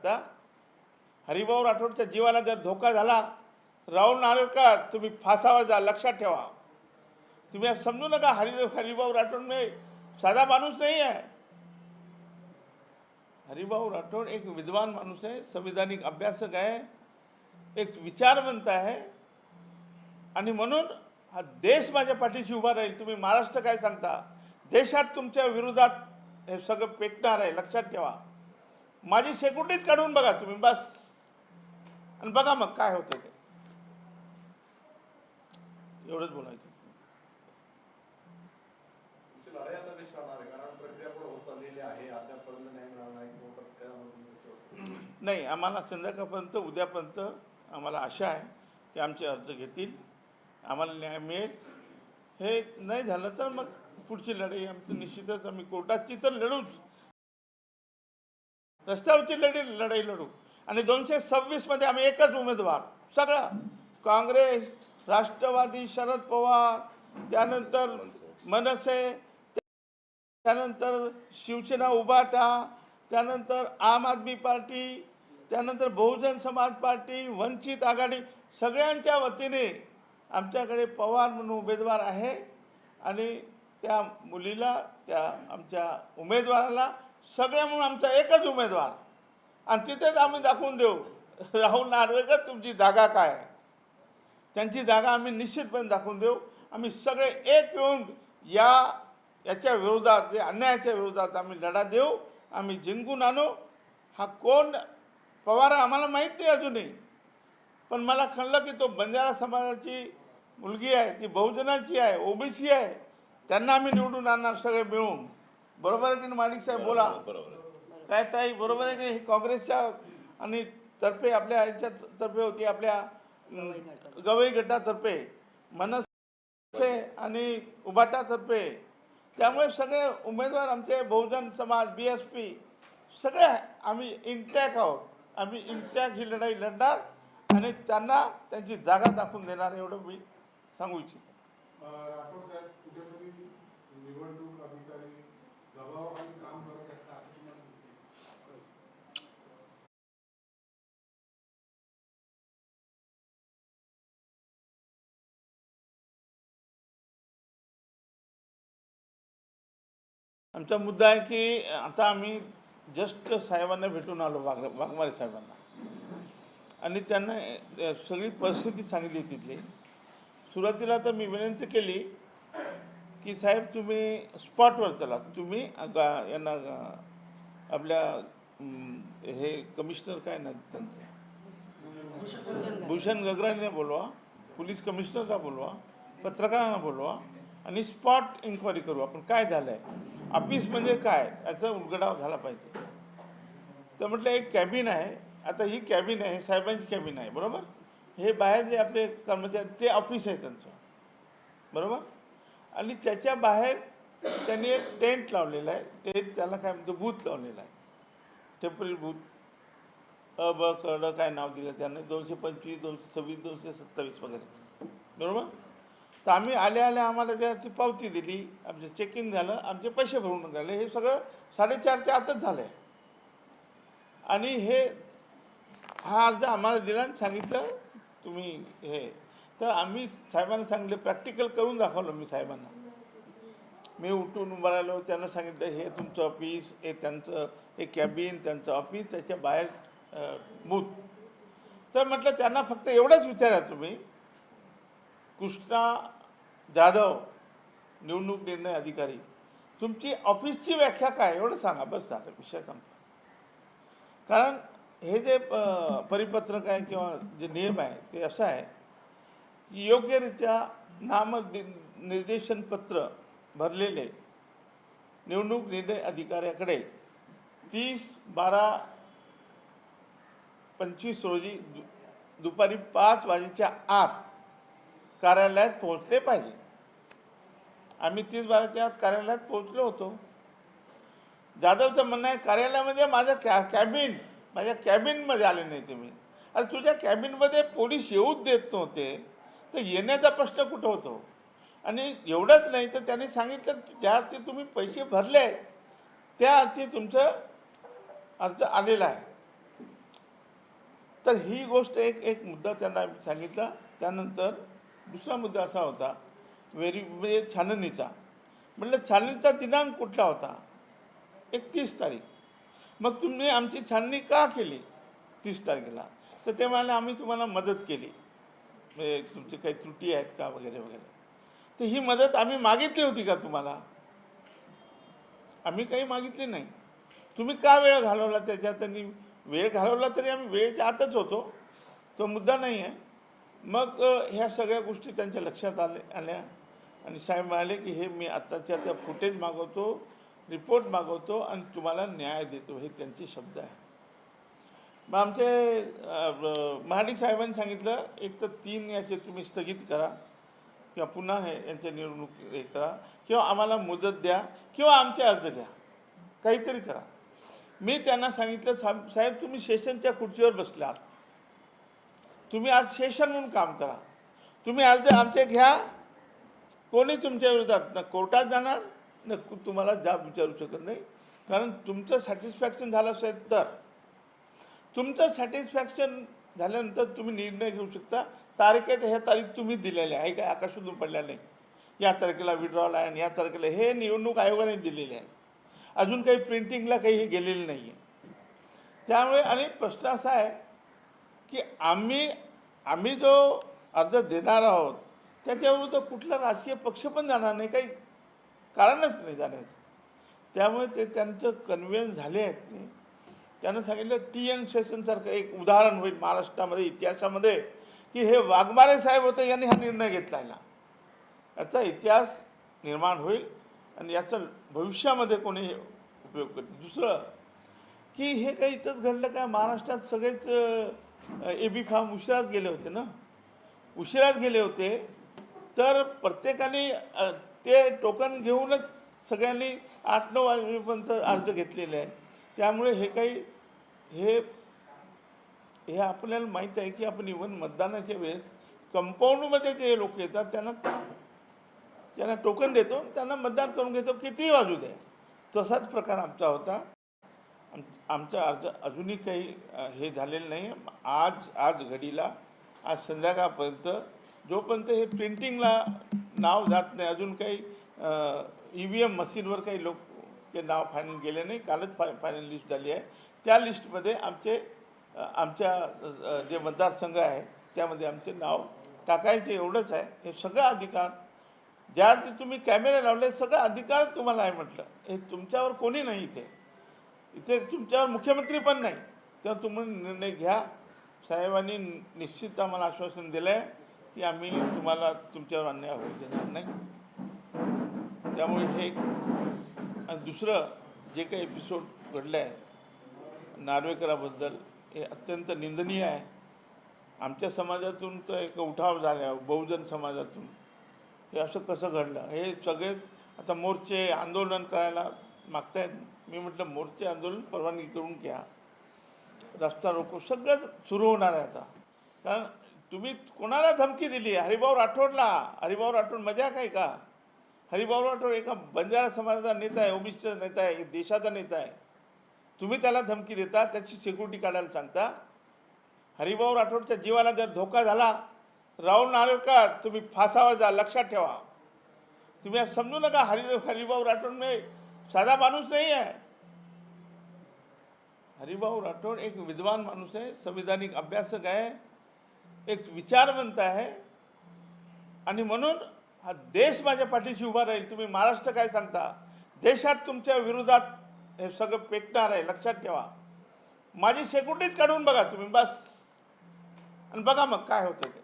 शकता? हरिभाऊ राठोडच्या जीवाला जर धोका झाला, राहुल नार्वेकर तुम्ही फासावर जा, लक्षात ठेवा. तुम्ही आज समजू नका हरिभाऊ राठोड में साधा माणूस नहीं है. हरिभाऊ राठोड एक विद्वान माणूस आहे, संविधानिक अभ्यासक आहे, एक विचारवंत आहे आणि म्हणून हा देश माझ्या पाठीशी उभा राहील. तुम्ही महाराष्ट्र काय सांगता, देशात तुमच्या विरोधात हे सगळं पेटणार आहे, लक्षात ठेवा. माझी सेक्युरिटीज काढून बघा तुम्ही बस, आणि बघा मग काय होतं ते. एवढंच बोलायचं. नाही, आम्हाला संध्याकाळपर्यंत उद्यापर्यंत आम्हाला आशा आहे की आमचे अर्ज घेतील, आम्हाला न्याय मिळेल. हे नाही झालं तर मग पुढची लढाई आमची निश्चितच आम्ही कोर्टाची तर लढूच, रस्त्यावरची लढाई लढू. आणि 226 मध्ये आम्ही एकच उमेदवार, सगळं काँग्रेस, राष्ट्रवादी, शरद पवार, त्यानंतर मनसे, त्यानंतर शिवसेना उभाटा, त्यानंतर आम आदमी पार्टी, त्यानंतर बहुजन समाज पार्टी, वंचित आघाडी, सगळ्यांच्या वतीने आमच्याकडे पवार म्हणून उमेदवार आहे. आणि त्या मुलीला, त्या आमच्या उमेदवाराला सगळे म्हणून आमचा एकच उमेदवार. आणि तिथेच आम्ही दाखवून देऊ राहुल नार्वेकर तुमची जागा काय आहे, त्यांची जागा आम्ही निश्चितपणे दाखवून देऊ. आम्ही सगळे एक येऊन याच्या विरोधात, जे अन्यायाच्या विरोधात आम्ही लढा देऊ, आम्ही जिंकून आणू. हा कोण पवार आम्हाला माहीत नाही अजूनही, पण मला कळलं की तो बंजारा समाजाची मुलगी आहे, ती बहुजनाची आहे, ओबीसी आहे, त्यांना आम्ही निवडून आणणार सगळे मिळून. बरोबर आहे की नाही माणिक साहेब? बोला. काय ताई, बरोबर आहे की ही काँग्रेसच्या आणि तर्फे आपल्या ह्याच्या तर्फे होती, आपल्या गवई गटातर्फे, मनसे आणि उभाटातर्फे. त्यामुळे सगळे उमेदवार आमचे बहुजन समाज, BSP सगळे आम्ही इंटॅक्ट आहोत. आम्ही इंटॅक्ट ही लढाई लढणार आणि त्यांना त्यांची जागा दाखवून देणार, एवढं मी सांगू इच्छितो. आमचा मुद्दा आहे की आता आम्ही जस्ट साहेबांना भेटून आलो, वाघमारे साहेबांना, आणि त्यांना सगळी परिस्थिती सांगितली तिथली. सुरुवातीला तर मी विनंती केली की साहेब तुम्ही स्पॉटवर चला, तुम्ही यांना आपल्या हे कमिशनर काय ना त्यांचं भूषण गगराने बोलवा, पोलीस कमिशनरला बोलवा, पत्रकारांना बोलवा आणि स्पॉट इन्क्वायरी करू आपण, काय झालं आहे, ऑफिस म्हणजे काय याचा उलगडाव झाला पाहिजे. तर म्हटलं एक कॅबिन आहे, आता ही कॅबिन आहे, साहेबांची कॅबिन आहे, बरोबर. हे बाहेर जे आपले कर्मचारी ते ऑफिस आहे त्यांचं, बरोबर. आणि त्याच्या बाहेर त्यांनी एक टेंट लावलेला आहे, टेंट त्याला काय म्हणतो, बूथ लावलेला आहे, टेम्पररी बूथ. ब क काय नाव दिलं त्याने, 225, 226, 227 वगैरे, बरोबर. तर आम्ही आल्या आम्हाला जर ती पावती दिली, आमचं चेकिंग झालं, आमचे पैसे भरून झाले, हे सगळं 4:30च्या आतच झालं आहे. आणि हा अर्ज आम्हाला दिला आणि सांगितलं तुम्ही हे, तर आम्ही साहेबांना सांगितलं, प्रॅक्टिकल करून दाखवलं मी साहेबांना. मी उठून उभं राहिलो, त्यांना सांगितलं हे तुमचं ऑफिस, हे त्यांचं, हे कॅबिन त्यांचं ऑफिस, त्याच्या बाहेर बूथ. तर म्हटलं त्यांना फक्त एवढंच विचारा तुम्ही, कृष्णा जाधव निवडणूक निर्णय अधिकारी, तुमची ऑफिसची व्याख्या काय, एवढं सांगा, बस झालं, विषय संपला. कारण हे जे परिपत्रक आहे किंवा जे नियम आहे ते असं आहे की योग्यरित्या नामनिर्देशनपत्र भरलेले निवडणूक निर्णय अधिकाऱ्याकडे 30/12/25 रोजी दुपारी 5 वाजेच्या आत कार्यालयात पोहोचले पाहिजे. आम्ही 30/12च्या आत कार्यालयात पोहोचलो होतो. जाधवचं म्हणणं आहे कार्यालयामध्ये माझं कॅबिन, माझ्या कॅबिनमध्ये आले नाही तुम्ही. अरे तुझ्या कॅबिनमध्ये पोलीस येऊच देत नव्हते, तर येण्याचा प्रश्न कुठं होतो. आणि एवढंच नाही तर त्यांनी सांगितलं ज्या अर्थी तुम्ही पैसे भरले त्या अर्थी तुमचं अर्ज आलेला आहे. तर ही गोष्ट एक एक मुद्दा त्यांना सांगितला. त्यानंतर दुसरा मुद्दा असा होता म्हणजे छाननीचा. म्हटलं छाननीचा दिनांक कुठला होता? 31 तारीख. मग तुम्ही आमची छाननी का केली 30 तारखेला? तर ते म्हणाले आम्ही तुम्हाला मदत केली, म्हणजे तुमची काही त्रुटी आहेत का वगैरे वगैरे. तर ही मदत आम्ही मागितली होती का तुम्हाला? आम्ही काही मागितली नाही. तुम्ही का वेळ घालवला त्याच्यात? आणि वेळ घालवला तरी आम्ही वेळेच्या आतच होतो, तो मुद्दा नाही आहे. मग ह्या सगळ्या गोष्टी त्यांच्या लक्षात आल्या आणि साहेब म्हणाले की हे मी आत्ताच्या आता फुटेज मागवतो, रिपोर्ट मागवतो आणि तुम्हाला न्याय देतो, हे त्यांचे शब्द आहे. मग आमचे महाडिक साहेबांनी सांगितलं एक तर 3 याचे तुम्ही स्थगित करा किंवा पुन्हा हे यांच्या निवडणूक हे करा किंवा आम्हाला मुदत द्या किंवा आमचे अर्ज घ्या, काहीतरी करा. मी त्यांना सांगितलं साहेब तुम्ही सेशनच्या खुर्चीवर बसलात, तुम्ही आज सेशन म्हणून काम करा, तुम्ही अर्ज आमचे घ्या, कोणी तुमच्या विरोधात न कोर्टात जाणार न तुम्हाला जाब विचारू शकत नाही. कारण तुमचं सॅटिस्फॅक्शन झालं असेल तर तुमचं सॅटिस्फॅक्शन झाल्यानंतर तुम्ही निर्णय घेऊ शकता. तारखेत ह्या तारीख तुम्ही दिलेल्या आहे, काय आकाशातून पडल्या नाही. या तारखेला विड्रॉल आहे आणि या तारखेला हे निवडणूक आयोगाने दिलेले आहे. अजून काही प्रिंटिंगला काही हे गेलेलं नाही आहे. त्यामुळे आणि प्रश्न असा आहे की आम्ही जो अर्ज देणार आहोत त्याच्याविरुद्ध कुठला राजकीय पक्ष पण जाणार नाही, काही कारणच नाही जाण्याचं. त्यामुळे ते त्यांचं कन्व्हिन्स झाले आहेत. ते त्यानं सांगितलं TN सेशनसारखं एक उदाहरण होईल महाराष्ट्रामध्ये इतिहासामध्ये की हे वाघमारे साहेब होते, यांनी हा निर्णय घेतला आहे. याचा इतिहास निर्माण होईल आणि याचा भविष्यामध्ये कोणी उपयोग करते. दुसरं की हे काही इथंच घडलं का? महाराष्ट्रात सगळेच AB फॉर्म उशिराच गेले होते ना, उशिराच गेले होते. तर प्रत्येकाने ते टोकन घेऊनच सगळ्यांनी 8-9 वाजेपर्यंत अर्ज घेतलेले आहे. त्यामुळे हे काही हे आपल्याला माहीत आहे की आपण इव्हन मतदानाच्या वेळेस कंपाऊंडमध्ये जे लोक येतात त्यांना टोकन देतो, त्यांना मतदान करून घेतो, कितीही वाजू द्या. तसाच प्रकार आमचा होता. आमचा अर्ज अजूनही काही हे झालेलं नाही. आज घडीला आज संध्याकाळपर्यंत जोपर्यंत हे प्रिंटिंगला नाव जात नाही, अजून काही EVM मशीनवर काही लोक ते नाव फायनल गेले नाही, कालच फायनल लिस्ट झाली आहे. त्या लिस्टमध्ये आमच्या जे मतदारसंघ आहे त्यामध्ये आमचे नाव टाकायचे एवढंच आहे. हे सगळं अधिकार ज्यावरती तुम्ही कॅमेरे लावले सगळं अधिकार तुम्हाला आहे. म्हटलं हे तुमच्यावर कोणी नाही, इथे तुमच्यावर मुख्यमंत्री पण नाही. तेव्हा तुम्ही निर्णय घ्या. साहेबांनी निश्चित आम्हाला आश्वासन दिलं आहे की आम्ही तुम्हाला तुमच्यावर अन्याय होऊ देणार नाही. त्यामुळे हे दुसरं जे काही एपिसोड घडलं आहे नार्वेकराबद्दल हे अत्यंत निंदनीय आहे. आमच्या समाजातून तर एक उठाव झाला, बहुजन समाजातून. हे असं कसं घडलं? हे सगळे आता मोर्चे आंदोलन करायला मागतायत. मी म्हटलं मोर्चे आंदोलन परवानगी करून घ्या, रस्ता रोको सगळंच सुरू होणार आहे आता. कारण तुम्ही कोणाला धमकी दिली? हरिभाऊ राठोडला. हरिभाऊ राठोड मजाक आहे का? हरिभाऊ राठोड एका बंजारा समाजाचा नेता आहे, ओबीसीचा नेता आहे, एक देशाचा नेता आहे. तुम्ही त्याला धमकी देता, त्याची सिक्युरिटी काढायला सांगता. हरिभाऊ राठोडच्या जीवाला जर धोका झाला, राहुल नार्वेकर तुम्ही फासावर जा, लक्षात ठेवा. तुम्ही आज समजू नका हरिभाऊ राठोड मी साधा माणूस नाही आहे. हरिभाऊ राठोड एक विद्वान माणूस आहे, संविधानिक अभ्यासक आहे, एक विचारवंत आहे आणि म्हणून हा देश माझ्या पाठीशी उभा राहील. तुम्ही महाराष्ट्र काय सांगता? देशात तुमच्या विरोधात हे सगळं पेटणार आहे, लक्षात ठेवा. माझी सेक्युरिटीच काढून बघा तुम्ही बस, आणि बघा मग काय होतं ते.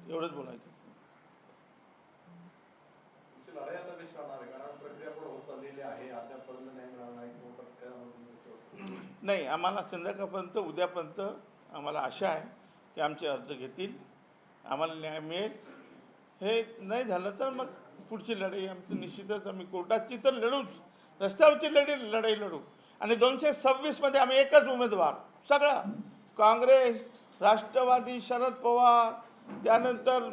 एवढंच बोलायचं. नाही, आम्हाला संध्याकाळपर्यंत उद्यापर्यंत आम्हाला आशा आहे की आमचे अर्ज घेतील, आम्हाला न्याय मिळेल. हे नाही झालं तर मग पुढची लढाई आमची निश्चितच आम्ही कोर्टाची तर लढूच, रस्त्यावरची लढाई लढू. आणि 226 आम्ही एकच उमेदवार, सगळा काँग्रेस, राष्ट्रवादी, शरद पवार, त्यानंतर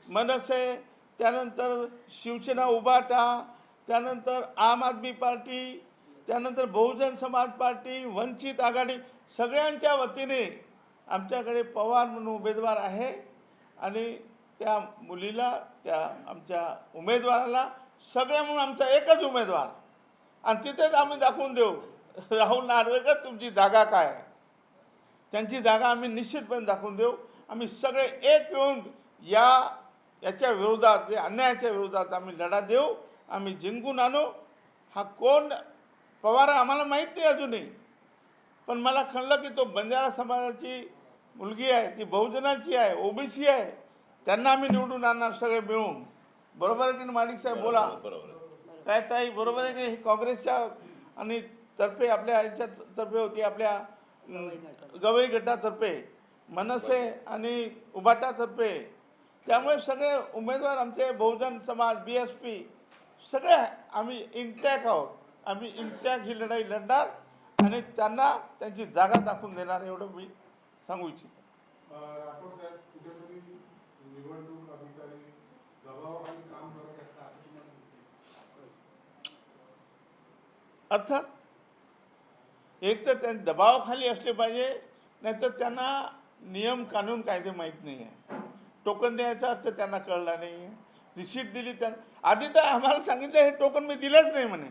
मनसे, त्यानंतर शिवसेना उभाटा, त्यानंतर आम आदमी पार्टी, त्यानंतर बहुजन समाज पार्टी, वंचित आघाडी सगळ्यांच्या वतीने आमच्याकडे पवार म्हणून उमेदवार आहे आणि त्या मुलीला, त्या आमच्या उमेदवाराला सगळे म्हणून आमचा एकच उमेदवार आणि तिथेच आम्ही दाखवून देऊ राहुल नार्वेकर तुमची जागा काय आहे. त्यांची जागा आम्ही निश्चितपणे दाखवून देऊ. आम्ही सगळे एक येऊन याच्या विरोधात, जे अन्यायाच्या विरोधात आम्ही लढा देऊ, आम्ही जिंकून आणू. हा कोण पवार आम्हाला माहीत नाही अजूनही, पण मला कळलं की तो बंजारा समाजाची मुलगी आहे, ती बहुजनाची आहे, ओबीसी आहे, त्यांना आम्ही निवडून आणणार सगळे मिळून. बरोबर आहे की नाही माणिक साहेब? बोला. काय ताई, बरोबर आहे की ही काँग्रेसच्या आणि तर्फे आपल्या यांच्या तर्फे होती, आपल्या गवई गटातर्फे, मनसे आणि उभाटातर्फे. त्यामुळे सगळे उमेदवार आमचे बहुजन समाज, BSP सगळे आम्ही इंटॅक आहोत. आम्ही इंटॅक ही लढाई लढणार आणि त्यांना त्यांची जागा दाखवून देणार, एवढं मी सांगू इच्छितो. राठोड साहेब, कुठेतरी निवडणूक अधिकारी दबावाखाली काम करत आहेत का असं तुम्हाला दिसते? अर्थात एक तर त्या दबावाखाली असले पाहिजे, नाहीतर त्यांना नियम कानून कायदे माहीत नाही आहे. टोकन द्यायचा अर्थ त्यांना कळला नाही आहे. रिसीट दिली त्यांना, आधी तर आम्हाला सांगितलं हे टोकन मी दिलंच नाही म्हणे.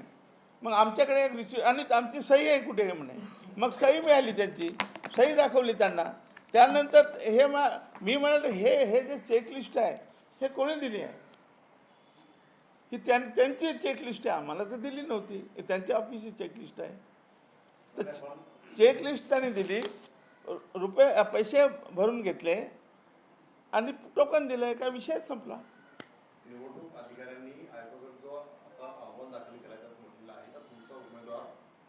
मग आमच्याकडे एक रिसीट आणि आमची सही आहे कुठे म्हणे. मग सही मिळाली, त्यांची सही दाखवली त्यांना. त्यानंतर हे मी म्हणाले हे जे चेकलिस्ट आहे हे कोणी दिली आहे? ही त्यांची चेकलिस्ट आहे, आम्हाला तर दिली नव्हती. ही त्यांच्या ऑफिसची चेकलिस्ट आहे. तर चेकलिस्ट त्यांनी दिली, पैसे भरून घेतले आणि टोकन दिलं, काय विषय संपला. निवडणूक अधिकाऱ्यांनी आयोगाकडे जो आता अहवाल दाखल केला त्यात म्हटलेलं आहे का तुमचा उमेदवार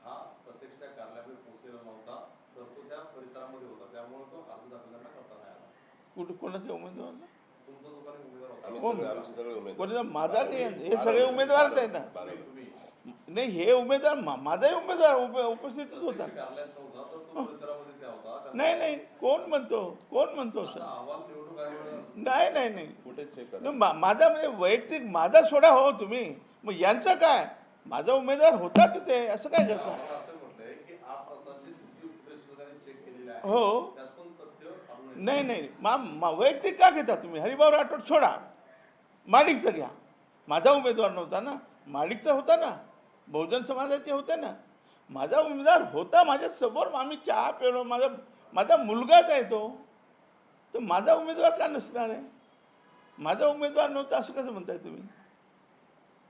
हा प्रत्यक्ष त्या कार्यालयात पोहोचलेला नव्हता, तर तो त्या परिसरामध्ये होता, त्यामुळे तो अर्ज दाखल करता नाही आला. कुठे कोणाच्या उमेदवाराला? तुमचा जो काही उमेदवार होता. कोणी माझा काही, हे सगळे उमेदवारच आहे ना. नाही, हे उमेदवार माझाही उमेदवार उपस्थितच होता. कार्यालयात नव्हता तर तो परिसरामध्ये त्या होता. नाही, कोण म्हणतो सर? अहवाल निवडणूक आयोग नाही कुठे चेक माझा म्हणजे वैयक्तिक माझा सोडा हो तुम्ही. मग यांचं काय? माझा उमेदवार होता तिथे, असं काय करता? असं म्हटलंय की 8 तासांची सीसीटीव्ही फुटेज सुद्धा त्यांनी चेक केलेली आहे. हो, त्यात पण तथ्य नाही वैयक्तिक का घेता तुम्ही? हरिभाऊ राठोड सोडा, माडिकचं घ्या. माझा उमेदवार नव्हता ना, माडिकचा होता ना, बहुजन समाजाचे होते ना. माझा उमेदवार होता माझ्यासमोर, आम्ही चहा पेलो, माझा मुलगाच आहे तो. तर माझा उमेदवार का नसणार आहे? माझा उमेदवार नव्हता असं कसं म्हणताय तुम्ही?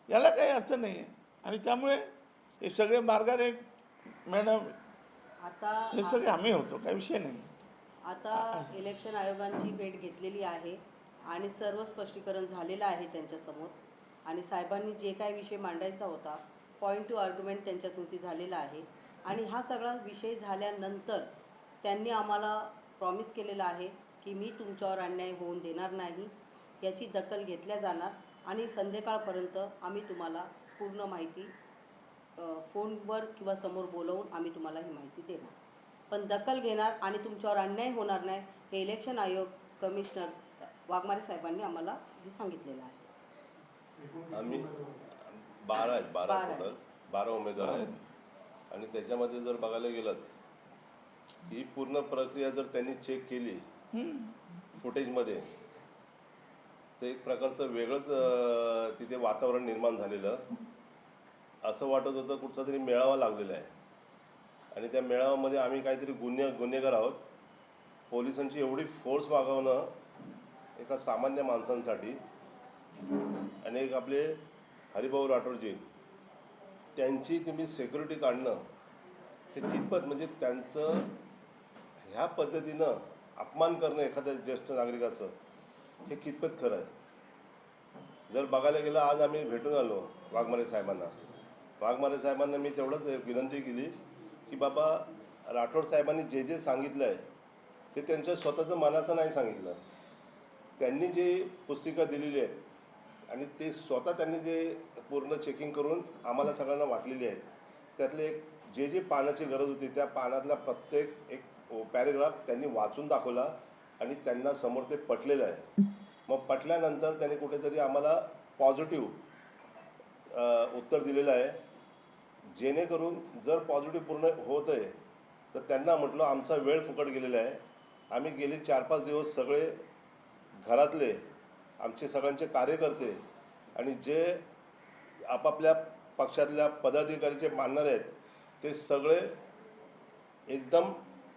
याला काही अर्थ नाही आहे. आणि त्यामुळे हे सगळे मार्गारेट मॅडम, आता हे सगळे आम्ही होतो, काही विषय नाही. आता इलेक्शन आयोगांची भेट घेतलेली आहे आणि सर्व स्पष्टीकरण झालेलं आहे त्यांच्यासमोर. आणि साहेबांनी जे काय विषय मांडायचा होता, पॉईंट टू आर्ग्युमेंट त्यांच्यासमोर झालेला आहे. आणि हा सगळा विषय झाल्यानंतर त्यांनी आम्हाला प्रॉमिस केलेलं आहे की मी तुमच्यावर अन्याय होऊन देणार नाही, याची दखल घेतल्या जाणार आणि संध्याकाळपर्यंत आम्ही तुम्हाला पूर्ण माहिती फोनवर किंवा समोर बोलवून आम्ही तुम्हाला ही माहिती देणार, पण दखल घेणार आणि तुमच्यावर अन्याय होणार नाही, हे इलेक्शन आयोग कमिशनर वाघमारे साहेबांनी आम्हाला हे सांगितलेलं आहे. आम्ही 12 उमेदवार आहेत आणि त्याच्यामध्ये जर बघायला गेलं ही पूर्ण प्रक्रिया जर त्यांनी चेक केली फुटेजमध्ये, तर एक प्रकारचं वेगळंच तिथे वातावरण निर्माण झालेलं. असं वाटत होतं कुठचा तरी मेळावा लागलेला आहे आणि त्या मेळाव्यामध्ये आम्ही काहीतरी गुन्हेगार आहोत. पोलिसांची एवढी फोर्स वागवणं एका सामान्य माणसांसाठी, आणि एक आपले हरिभाऊ राठोडजी त्यांची तुम्ही सिक्युरिटी काढणं हे कितपत, म्हणजे त्यांचं ह्या पद्धतीनं अपमान करणं एखाद्या ज्येष्ठ नागरिकाचं हे कितपत खरं आहे? जर बघायला गेलं, आज आम्ही भेटून आलो वाघमारे साहेबांना मी तेवढंच विनंती केली की बाबा राठोड साहेबांनी जे जे सांगितलं आहे ते त्यांच्या स्वतःचं मनाचं नाही सांगितलं. त्यांनी जे पुस्तिका दिलेली आहे आणि ते स्वतः त्यांनी जे पूर्ण चेकिंग करून आम्हाला सगळ्यांना वाटलेली आहे, त्यातले एक जे पानाची गरज होती त्या पानातला प्रत्येक एक पॅरेग्राफ त्यांनी वाचून दाखवला आणि त्यांना समोर ते पटलेलं आहे. मग पटल्यानंतर त्यांनी कुठेतरी आम्हाला पॉझिटिव्ह उत्तर दिलेलं आहे जेणेकरून जर पॉझिटिव्ह पूर्ण होत आहे तर त्यांना म्हटलं आमचा वेळ फुकट गेलेला आहे. आम्ही गेले 4-5 दिवस सगळे घरातले आमचे सगळ्यांचे कार्यकर्ते आणि जे आपापल्या पक्षातल्या पदाधिकारीचे मानणारे आहेत ते सगळे एकदम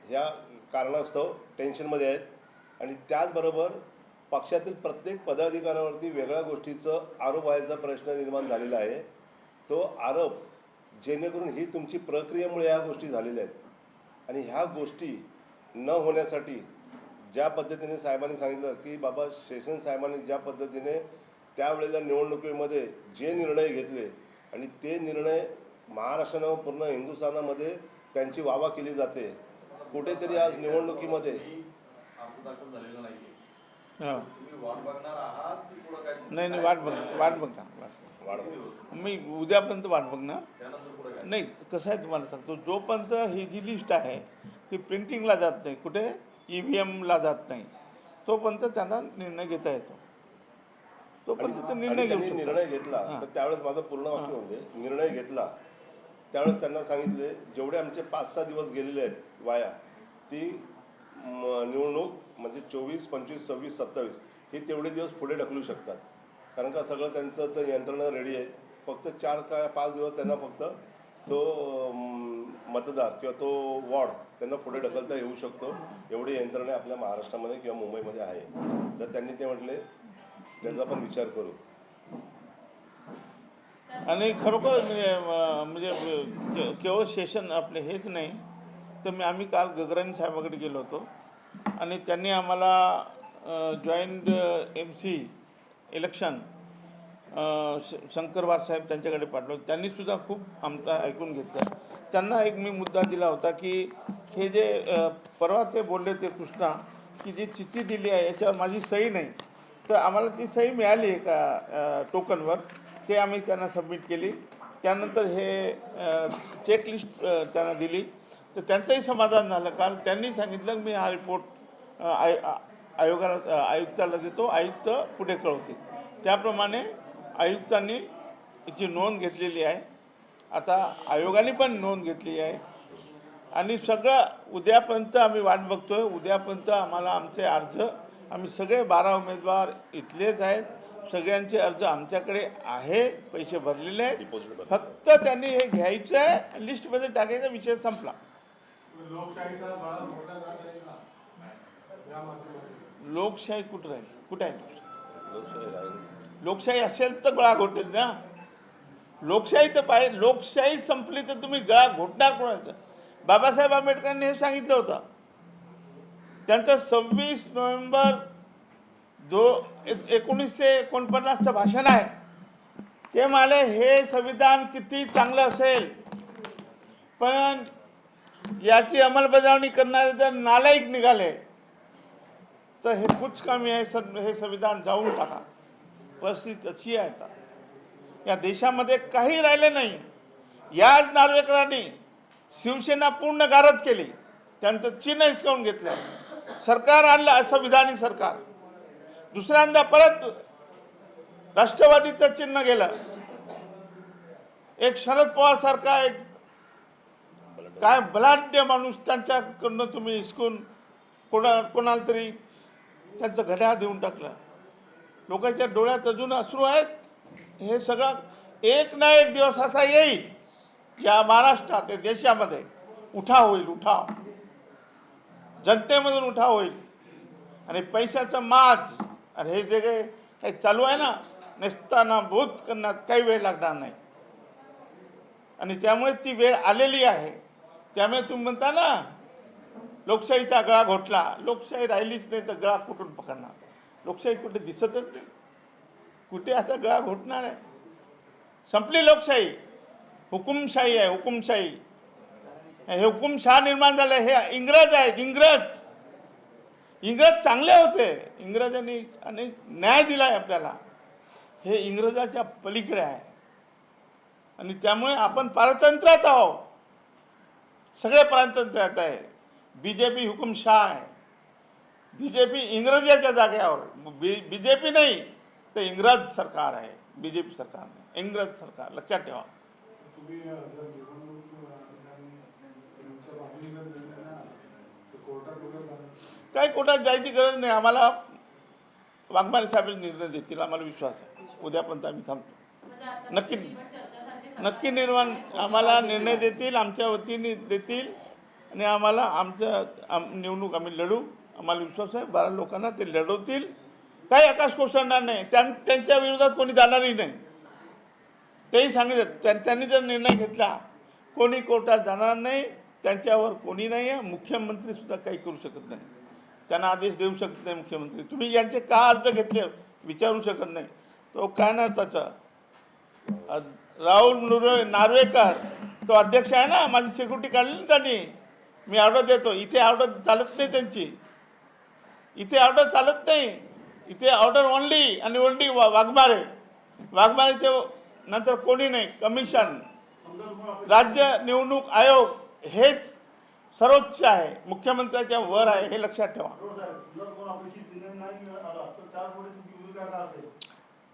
ह्या कारणास्तव टेन्शनमध्ये आहेत आणि त्याचबरोबर पक्षातील प्रत्येक पदाधिकाऱ्यावरती वेगळ्या गोष्टीचं आरोप व्हायचा प्रश्न निर्माण झालेला आहे. तो आरोप जेणेकरून ही तुमची प्रक्रियेमुळे ह्या गोष्टी झालेल्या आहेत आणि ह्या गोष्टी न होण्यासाठी ज्या पद्धतीने साहेबांनी सांगितलं की बाबा शेषन साहेबांनी ज्या पद्धतीने त्यावेळेला निवडणुकीमध्ये जे निर्णय घेतले आणि ते निर्णय महाराष्ट्रानं पूर्ण हिंदुस्थानामध्ये त्यांची वावा केली जाते. कुठेतरी आज निवडणुकीमध्ये अर्ज दाखल झालेला नाहीये. हां तुम्ही वाट बघणार आहात की पुढं काय? नाही वाट बघणार किती दिवस? मी उद्यापर्यंत वाट बघणार. त्यानंतर पुढे काय? नाही कसं आहे तुम्हाला सांगतो, जोपर्यंत ही जी लिस्ट आहे ती प्रिंटिंगला जात नाही, कुठे EVMला जात नाही, तोपर्यंत त्यांना निर्णय घेता येतो. तोपर्यंत ते निर्णय आणि घेऊ त्यांनी शकतात. निर्णय घेतला हां. तर त्यावेळेस माझं पूर्ण वाक्य होते. निर्णय घेतला त्यावेळेस त्यांना सांगितले जेवढे आमचे 5-6 दिवस गेलेले आहेत वाया, ती निवडणूक म्हणजे 24, 25, 26, 27 हे तेवढे दिवस पुढे ढकलू शकतात. कारण का सगळं त्यांचं तर यंत्रणा रेडी आहे. फक्त 4 का 5 दिवस त्यांना फक्त तो मतदार किंवा तो वॉर्ड त्यांना पुढे ढकलता येऊ शकतो. एवढी यंत्रणा आपल्या महाराष्ट्रामध्ये किंवा मुंबईमध्ये आहे. तर त्यांनी ते म्हटले त्याचा पण विचार करू. आणि खरोखर केवळ सेशन आपले हेच नाही तर आम्ही काल गगराणी साहेबाकडे गेलो होतो आणि त्यांनी आम्हाला जॉईंट MC इलेक्शन शंकरवार साहेब त्यांच्याकडे पाठवलं. त्यांनीसुद्धा खूप आमचा ऐकून घेतलं. त्यांना एक मी मुद्दा दिला होता की हे जे परवा ते बोलले ते कृष्णा की जी चिठ्ठी दिली आहे याच्यावर माझी सही नाही, तर आम्हाला ती सही मिळाली आहे का टोकनवर, ते आम्ही त्यांना सबमिट केली. त्यानंतर हे चेकलिस्ट त्यांना दिली तर त्यांचंही समाधान झालं. काल त्यांनी सांगितलं मी हा रिपोर्ट आयुक्ताला देतो, आयुक्त पुढे कळवतील. त्याप्रमाणे आयुक्तांनी याची नोंद घेतलेली आहे. आता आयोगाने पण नोंद घेतली आहे आणि सगळं उद्यापर्यंत आम्ही वाट बघतोय. उद्यापर्यंत आम्हाला आमचे अर्ज, आम्ही सगळे 12 उमेदवार इथलेच आहेत, सगळ्यांचे अर्ज आमच्याकडे आहे, पैसे भरलेले आहेत. डिपॉझिट फक्त त्यांनी हे घ्यायचं आहे, लिस्टमध्ये टाकायचा, विषय संपला. लोकशाहीचा गळा मोठा जात आहे का या माध्यमातून? लोकशाही कुठं राहील? कुठं आहे लोकशाही राहील. लोकशाही असेल तर गळा घोटेल ना. लोकशाही तर पाहिजे. लोकशाही संपली तर तुम्ही गळा घोटणार कोणाचं? बाबासाहेब आंबेडकरांनी हे सांगितलं होतं. त्यांचं 26 नोव्हेंबर 1949चं भाषण आहे. ते म्हणाले हे संविधान किती चांगलं असेल पण याची अंमलबजावणी करणारे जर नालायक निघाले तर हे कुचकामी आहे, हे संविधान जाऊन टाका. परिस्थिती अशी आहे आता या देशामध्ये काही राहिले नाही. याच नार्वेकरांनी शिवसेना पूर्ण गारद केली, त्यांचं चिन्ह हिसकावून घेतलं, सरकार आणलं असंविधानिक सरकार. दुसऱ्यांदा परत राष्ट्रवादीचं चिन्ह गेलं. एक शरद पवार सारखा एक काय बलाढ्य माणूस त्यांच्याकडनं तुम्ही हिसकून कोणाला तरी त्यांचं घड्याळ देऊन टाकलं. लोकांच्या डोळ्यात अजून अश्रू आहेत. हे सगळं एक ना एक दिवस असा येईल या महाराष्ट्रात, या देशामध्ये उठाव होईल, उठाव जनतेमधून उठाव होईल आणि पैशाचं माज आणि हे जे काही चालू आहे ना, नसताना भूत करण्यात काही वेळ लागणार नाही. आणि त्यामुळे ती वेळ आलेली आहे. त्यामुळे तुम्ही म्हणता ना लोकशाहीचा गळा घोटला, लोकशाही राहिलीच नाही तर गळा कुठून पकडणार? लोकशाही कुठे दिसतच नाही. कुठे असा गळा घोटणार आहे? संपली लोकशाही. हुकुमशाही आहे, हुकुमशाही. हे हुकुमशाह निर्माण झालं. हे इंग्रज आहेत, इंग्रज चांगले होते. इंग्रजांनी अनेक न्याय दिला आहे आपल्याला. हे इंग्रजाच्या पलीकडे आहे आणि त्यामुळे आपण पारतंत्र्यात आहोत. सगळे पारतंत्र्यात आहे. BJP हुकुमशाह आहे. BJP इंग्रजाच्या जागेवर. BJP नाही तर इंग्रज सरकार आहे. BJP सरकार नाही, इंग्रज सरकार. लक्षात ठेवा. तुम्ही जर निवडणूक अधिकारी तुमच्या बाजूने जर निर्णय नाही आला तर कोर्टात वगैरे जाणार काही कोर्टात जायची गरज नाही. आम्हाला वाघमारे साहेब निर्णय देतील, आम्हाला विश्वास आहे. उद्यापर्यंत आम्ही थांबतो. नक्की निर्माण आम्हाला निर्णय देतील, आमच्या वतीने देतील आणि आम्हाला निवडणूक आम्ही लढू. आम्हाला विश्वास आहे 12 लोकांना ते लढवतील. काही आकाश कोसळणार नाही. त्यांच्या विरोधात कोणी जाणारही नाही. तेही सांगितलं त्यांनी जर निर्णय घेतला कोणी कोर्टात जाणार नाही. त्यांच्यावर कोणी नाही आहे. मुख्यमंत्रीसुद्धा काही करू शकत नाही. त्यांना आदेश देऊ शकत नाही मुख्यमंत्री. तुम्ही यांचे का अर्ज घेतले विचारू शकत नाही. तो काय ना त्याचा राहुल नार्वेकर तो अध्यक्ष आहे ना, माझी सिक्युरिटी काढली ना त्यांनी. मी ऑर्डर देतो. इथे ऑर्डर चालत नाही त्यांची. इथे ऑर्डर चालत नाही. इथे ऑर्डर ओनली आणि ओनली वाघमारे ते नंतर कोणी नाही. कमिशन, राज्य निवडणूक आयोग हेच सर्वोच्च आहे, मुख्यमंत्र्याच्या वर आहे. हे लक्षात ठेवा.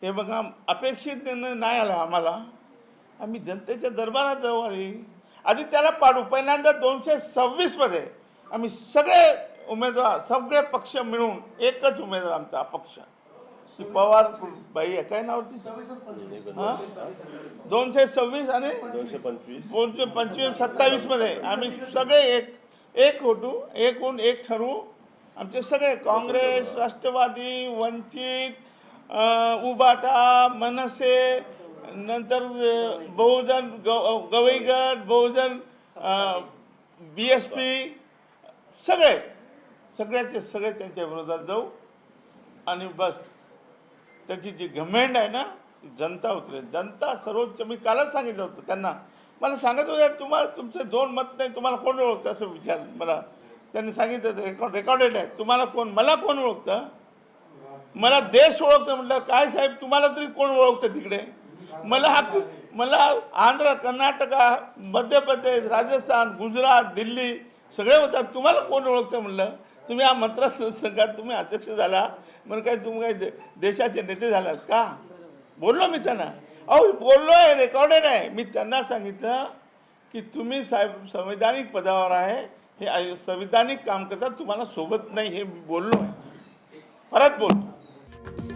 हे बघा, अपेक्षित निर्णय नाही आला आम्हाला. आम्ही जनतेच्या दरबारात जाऊ. आधी त्याला पाडू. पहिल्यांदा 226 मध्ये आम्ही सगळे उमेदवार, सगळे पक्ष मिळून एकच उमेदवार आमचा अपक्ष, ती पवार बाई आहे. काय नाव ती? 226 आणि 225 27 मध्ये आम्ही सगळे एक होतो. एकूण एक ठरवू. आमचे सगळे काँग्रेस, राष्ट्रवादी, वंचित, उबाटा, मनसे, नंतर बहुजन गवई गट, बहुजन BSP, सगळे त्यांच्या विरोधात जाऊ आणि बस. त्याची जी घमेंड आहे ना ती जनता उतरेल. जनता सर्वोच्च. मी कालच सांगितलं होतं त्यांना. मला सांगत होतं तुम्हाला तुमचे 2 मत नाही, तुम्हाला कोण ओळखतं असं विचार मला त्यांनी सांगितलं. रेकॉर्डेड आहे. तुम्हाला मला कोण ओळखतं? मला देश ओळखतं. म्हटलं काय साहेब, तुम्हाला तरी कोण ओळखतं तिकडे? मला आंध्र, कर्नाटका, मध्य प्रदेश, राजस्थान, गुजरात, दिल्ली सगळे होतात. तुम्हाला कोण ओळखतं? म्हणलं तुम्ही या मतदारसंघात तुम्ही अध्यक्ष झाला म्हणून काय तुम्ही काय देशाचे नेते झालात का? बोललो मी त्यांना. बोललो आहे, रेकॉर्डेड आहे. मी त्यांना सांगितलं की तुम्ही साहेब संवैधानिक पदावर आहे, हे संविधानिक काम करतात, तुम्हाला सोबत नाही. हे बोललो आहे. परत बोलतो.